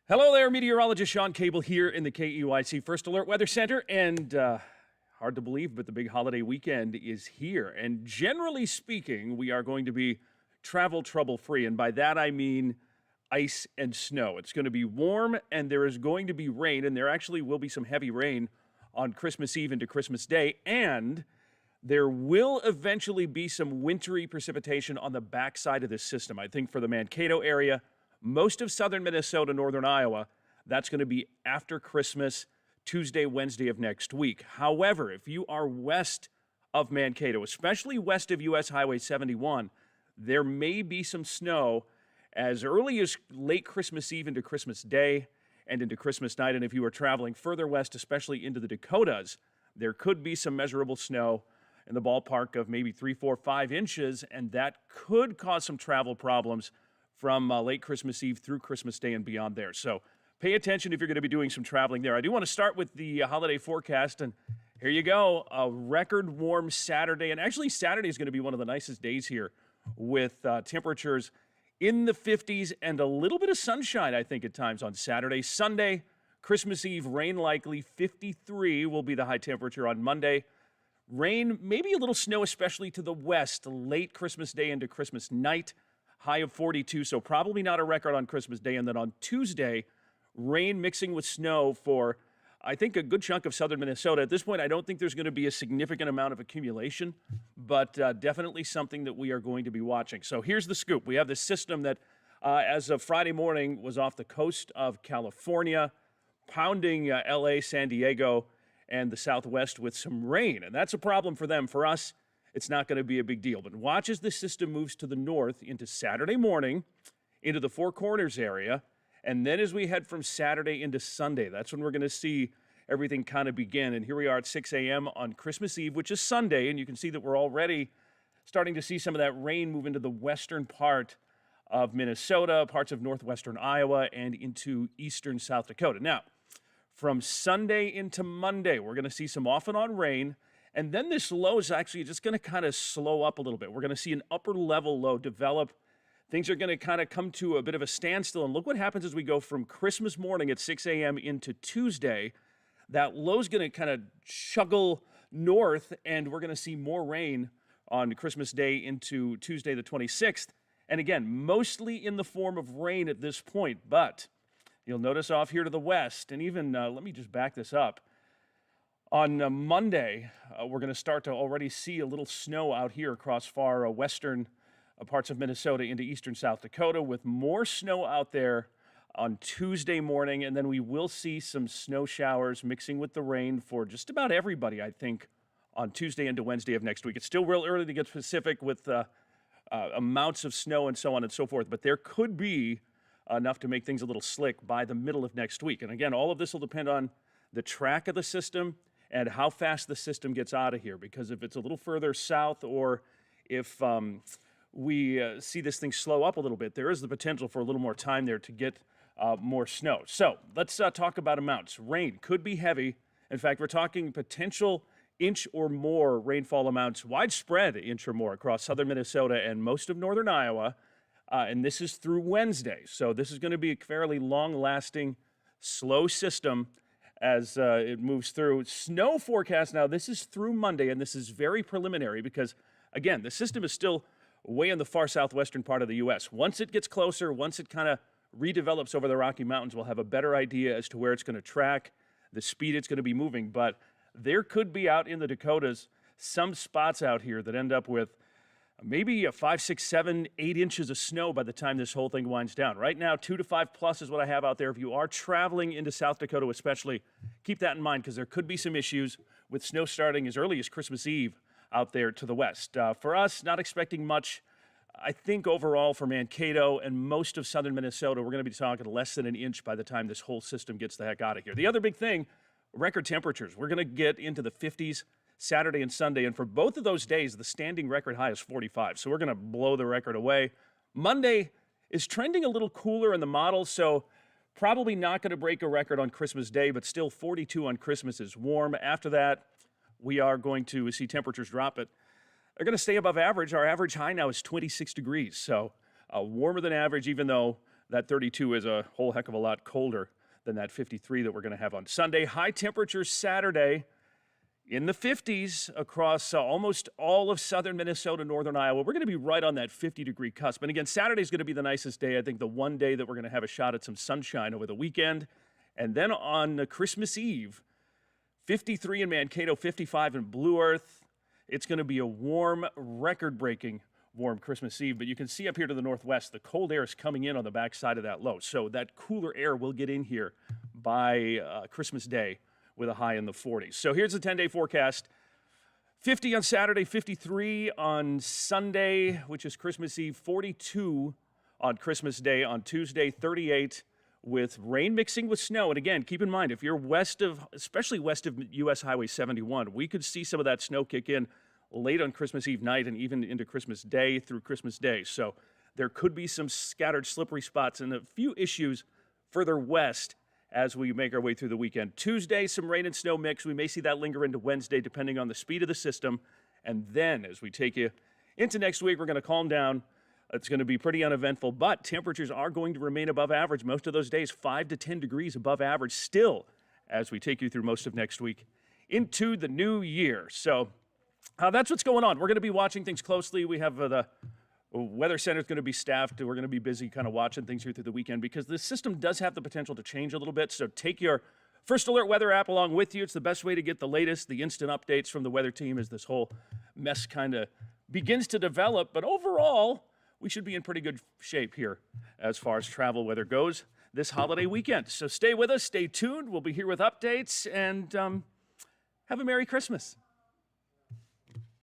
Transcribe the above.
Hello there, meteorologist Shawn here in the KEYC First Alert Weather Center. And hard to believe, but the big holiday weekend is here. And generally speaking, we are going to be travel trouble free. And by that, I mean ice and snow. It's going to be warm and there is going to be rain. And there actually will be some heavy rain on Christmas Eve into Christmas Day. And there will eventually be some wintry precipitation on the backside of this system. I think for the Mankato area, most of southern Minnesota, northern Iowa, that's going to be after Christmas, Tuesday, Wednesday of next week. However, if you are west of Mankato, especially west of US Highway 71, there may be some snow as early as late Christmas Eve into Christmas Day and into Christmas night. And if you are traveling further west, especially into the Dakotas, there could be some measurable snow in the ballpark of maybe 3, 4, 5 inches, and that could cause some travel problems from late Christmas Eve through Christmas Day and beyond there. So pay attention if you're going to be doing some traveling there. I do want to start with the holiday forecast, and here you go. A record warm Saturday, and actually Saturday is going to be one of the nicest days here with temperatures in the 50s and a little bit of sunshine, I think, at times on Saturday. Sunday, Christmas Eve, rain likely. 53 will be the high temperature on Monday. Rain, maybe a little snow, especially to the west, late Christmas Day into Christmas night. High of 42, so probably not a record on Christmas Day. And then on Tuesday, rain mixing with snow for, I think, a good chunk of southern Minnesota. At this point, I don't think there's going to be a significant amount of accumulation, but definitely something that we are going to be watching. So here's the scoop. We have this system that, as of Friday morning, was off the coast of California, pounding L.A., San Diego, and the Southwest with some rain. And that's a problem for them. For us, it's not going to be a big deal. But watch as this system moves to the north into Saturday morning, into the Four Corners area. And then as we head from Saturday into Sunday, that's when we're going to see everything kind of begin. And here we are at 6 a.m. on Christmas Eve, which is Sunday. And you can see that we're already starting to see some of that rain move into the western part of Minnesota, parts of northwestern Iowa, and into eastern South Dakota. Now, from Sunday into Monday, we're going to see some off and on rain. And then this low is actually just going to kind of slow up a little bit. We're going to see an upper level low develop. Things are going to kind of come to a bit of a standstill. And look what happens as we go from Christmas morning at 6 a.m. into Tuesday. That low is going to kind of chuggle north, and we're going to see more rain on Christmas Day into Tuesday the 26th. And again, mostly in the form of rain at this point. But you'll notice off here to the west, and even, let me just back this up. On Monday, we're going to start to already see a little snow out here across far western parts of Minnesota into eastern South Dakota, with more snow out there on Tuesday morning. And then we will see some snow showers mixing with the rain for just about everybody, I think, on Tuesday into Wednesday of next week. It's still real early to get specific with amounts of snow and so on and so forth, but there could be enough to make things a little slick by the middle of next week. And again, all of this will depend on the track of the system and how fast the system gets out of here. Because if it's a little further south, or if we see this thing slow up a little bit, there is the potential for a little more time there to get more snow. So let's talk about amounts. Rain could be heavy. In fact, we're talking potential inch or more rainfall amounts, widespread inch or more across southern Minnesota and most of northern Iowa. And this is through Wednesday. So this is going to be a fairly long-lasting, slow system as it moves through. Snow forecast now, this is through Monday, and this is very preliminary because, again, the system is still way in the far southwestern part of the U.S. Once it gets closer, once it kind of redevelops over the Rocky Mountains, we'll have a better idea as to where it's going to track, the speed it's going to be moving. But there could be out in the Dakotas some spots out here that end up with maybe 5, 6, 7, 8 inches of snow by the time this whole thing winds down. Right now, 2 to 5 plus is what I have out there. If you are traveling into South Dakota especially, keep that in mind because there could be some issues with snow starting as early as Christmas Eve out there to the west. For us, not expecting much. I think overall for Mankato and most of southern Minnesota, we're going to be talking less than an inch by the time this whole system gets the heck out of here. The other big thing, record temperatures. We're going to get into the 50s Saturday and Sunday, and for both of those days, the standing record high is 45, so we're going to blow the record away. Monday is trending a little cooler in the model, so probably not going to break a record on Christmas Day, but still 42 on Christmas is warm. After that, we are going to see temperatures drop, but they're going to stay above average. Our average high now is 26 degrees, so warmer than average, even though That 32 is a whole heck of a lot colder than that 53 that we're going to have on Sunday. High temperatures Saturday in the 50s across almost all of southern Minnesota, northern Iowa. We're going to be right on that 50-degree cusp. And again, Saturday's going to be the nicest day. I think the one day that we're going to have a shot at some sunshine over the weekend. And then on Christmas Eve, 53 in Mankato, 55 in Blue Earth. It's going to be a warm, record-breaking warm Christmas Eve. But you can see up here to the northwest, the cold air is coming in on the backside of that low. So that cooler air will get in here by Christmas Day with a high in the 40s. So here's the 10-day forecast. 50 on Saturday, 53 on Sunday, which is Christmas Eve, 42 on Christmas Day. On Tuesday, 38 with rain mixing with snow. And again, keep in mind, if you're especially west of U.S. Highway 71, we could see some of that snow kick in late on Christmas Eve night and even into Christmas Day through Christmas Day. So there could be some scattered slippery spots and a few issues further west as we make our way through the weekend. Tuesday, some rain and snow mix. We may see that linger into Wednesday depending on the speed of the system. And then as we take you into next week, we're going to calm down. It's going to be pretty uneventful, but temperatures are going to remain above average most of those days, 5 to 10 degrees above average still as we take you through most of next week into the new year. So that's what's going on. We're going to be watching things closely. We have the Weather Center is going to be staffed. We're going to be busy kind of watching things here through the weekend because this system does have the potential to change a little bit. So take your First Alert weather app along with you. It's the best way to get the latest, the instant updates from the weather team as this whole mess kind of begins to develop. But overall, we should be in pretty good shape here as far as travel weather goes this holiday weekend. So stay with us, stay tuned. We'll be here with updates, and have a Merry Christmas.